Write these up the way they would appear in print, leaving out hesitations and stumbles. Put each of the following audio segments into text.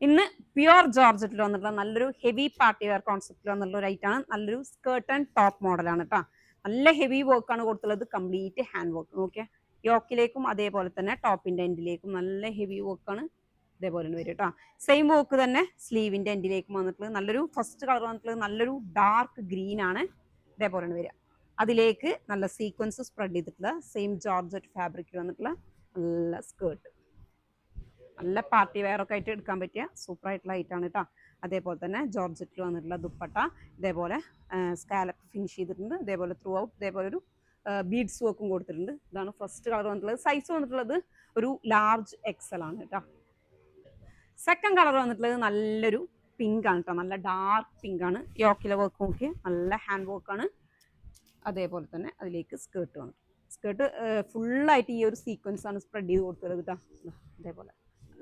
ഇന്ന് പ്യുവർ ജോർജറ്റിൽ വന്നിട്ടുള്ള നല്ലൊരു ഹെവി പാർട്ടി വെയർ കോൺസെപ്റ്റിൽ വന്നിട്ടുള്ള ഒരു ഐറ്റാണ്. നല്ലൊരു സ്കേർട്ട് ആൻഡ് ടോപ്പ് മോഡലാണ് കേട്ടോ. നല്ല ഹെവി വർക്കാണ് കൊടുത്തുള്ളത്, കംപ്ലീറ്റ് ഹാൻഡ് വർക്ക്. നോക്കിയാൽ യോക്കിലേക്കും അതേപോലെ തന്നെ ടോപ്പിന്റെ എൻഡിലേക്കും നല്ല ഹെവി വർക്കാണ് ഇതേപോലെ വരും കേട്ടോ. സെയിം വർക്ക് തന്നെ സ്ലീവിന്റെ എൻഡിലേക്കും വന്നിട്ടുള്ളത്. നല്ലൊരു ഫസ്റ്റ് കളർ വന്നിട്ടുള്ളത് നല്ലൊരു ഡാർക്ക് ഗ്രീൻ ആണ്, ഇതേപോലെ വരിക. അതിലേക്ക് നല്ല സീക്വൻസ് സ്പ്രെഡ് ചെയ്തിട്ടുള്ള സെയിം ജോർജറ്റ് ഫാബ്രിക് വന്നിട്ടുള്ള നല്ല സ്കേർട്ട്. നല്ല പാർട്ടി വെയർ ഒക്കെ ആയിട്ട് എടുക്കാൻ പറ്റിയ സൂപ്പർ ആയിട്ടുള്ള ഐറ്റാണ് കേട്ടോ. അതേപോലെ തന്നെ ജോർജറ്റിൽ വന്നിട്ടുള്ള ദുപ്പട്ട ഇതേപോലെ സ്കാലപ്പ് ഫിനിഷ് ചെയ്തിട്ടുണ്ട്. ഇതേപോലെ ത്രൂ ഔട്ട് ഇതേപോലെ ഒരു ബീഡ്സ് വർക്കും കൊടുത്തിട്ടുണ്ട്. ഇതാണ് ഫസ്റ്റ് കളർ വന്നിട്ടുള്ളത്. സൈസ് വന്നിട്ടുള്ളത് ഒരു ലാർജ് എക്സൽ ആണ് കേട്ടോ. സെക്കൻഡ് കളർ വന്നിട്ടുള്ളത് നല്ലൊരു പിങ്ക് ആണ് കേട്ടോ. നല്ല ഡാർക്ക് പിങ്ക് ആണ്. യോക്കിലെ വർക്ക് നോക്കി നല്ല ഹാൻഡ് വർക്കാണ്. അതേപോലെ തന്നെ അതിലേക്ക് സ്കേർട്ട് വന്നിട്ട് സ്കേർട്ട് ഫുള്ളായിട്ട് ഈ ഒരു സീക്വൻസ് ആണ് സ്പ്രെഡ് ചെയ്ത് കൊടുത്തത് കേട്ടോ. അതേപോലെ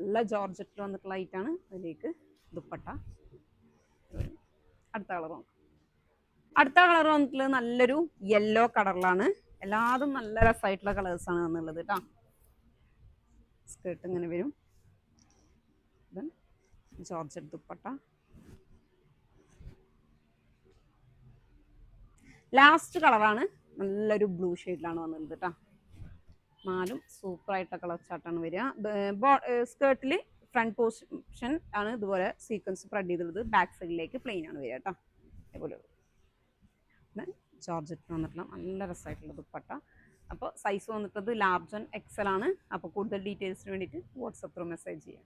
നല്ല ജോർജറ്റിൽ വന്നിട്ടുള്ള ഐറ്റാണ്. അതിലേക്ക് ദുപ്പട്ട. അടുത്ത കളർ നോക്കാം. അടുത്ത കളർ വന്നിട്ടുള്ളത് നല്ലൊരു യെല്ലോ കളറിലാണ്. എല്ലാതും നല്ല രസമായിട്ടുള്ള കളേഴ്സാണ് വന്നുള്ളത് കേട്ടോ. സ്കേർട്ട് ഇങ്ങനെ വരും. ജോർജറ്റ് ദുപ്പട്ട. ലാസ്റ്റ് കളറാണ് നല്ലൊരു ബ്ലൂ ഷെയ്ഡിലാണ് വന്നിട്ടുള്ളത് കേട്ടോ. നാലും സൂപ്പർ ആയിട്ടുള്ള കളർ ചാർട്ടാണ് വരിക. സ്കേർട്ടിൽ ഫ്രണ്ട് പോർഷൻ ആണ് ഇതുപോലെ സീക്വൻസ് സ്പ്രെഡ് ചെയ്തിട്ടുള്ളത്. ബാക്ക് സൈഡിലേക്ക് പ്ലെയിൻ ആണ് വരിക കേട്ടോ. അതേപോലെ ജോർജറ്റ് വന്നിട്ടുള്ള നല്ല രസമായിട്ടുള്ള ദുപ്പട്ട. അപ്പോൾ സൈസ് വന്നിട്ടത് ലാർജ് ആൻഡ് എക്സൽ ആണ്. അപ്പോൾ കൂടുതൽ ഡീറ്റെയിൽസിന് വേണ്ടിയിട്ട് വാട്സപ്പ് ത്രൂ മെസ്സേജ് ചെയ്യാം.